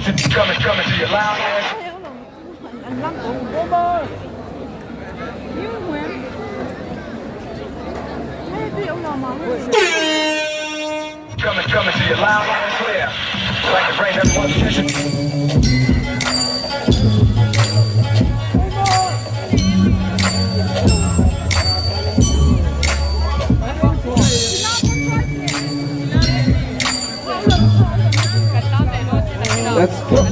Coming to your loud ass. Anh lắm tụi Hiếu Nguyễn mấy cái ông nào mà Coming to your loud and clear. Like the brain that wants attention. That's cool.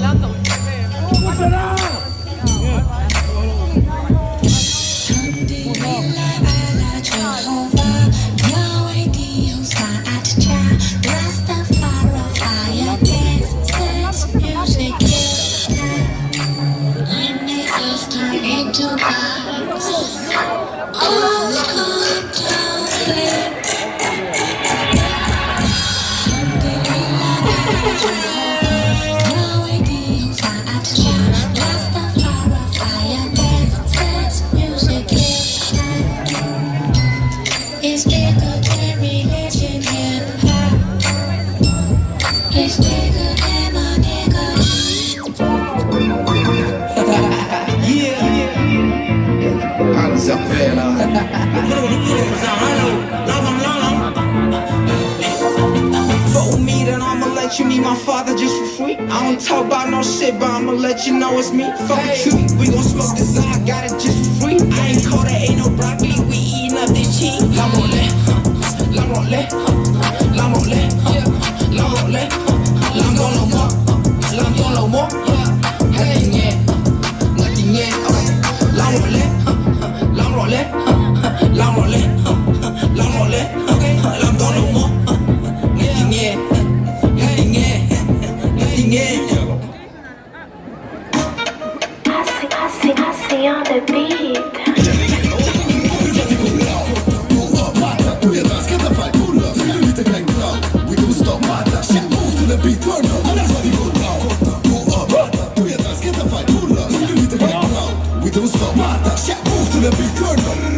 Vote me, then I'ma let you meet my father just for free. I don't talk about no shit, but I'ma let you know it's me. Fuck a tree, we gon' smoke this, I got it just for free. I ain't caught it, ain't no broccoli, we eating up this cheese. La roulette, la roulette, la roulette, la roulette, la roulette, la roulette, nothing yet, nothing yet. La roulette, la roulette, la roulette, la roulette, la roulette. Hussy on the beat. We don't stop, mata. Move to the beat, turn up.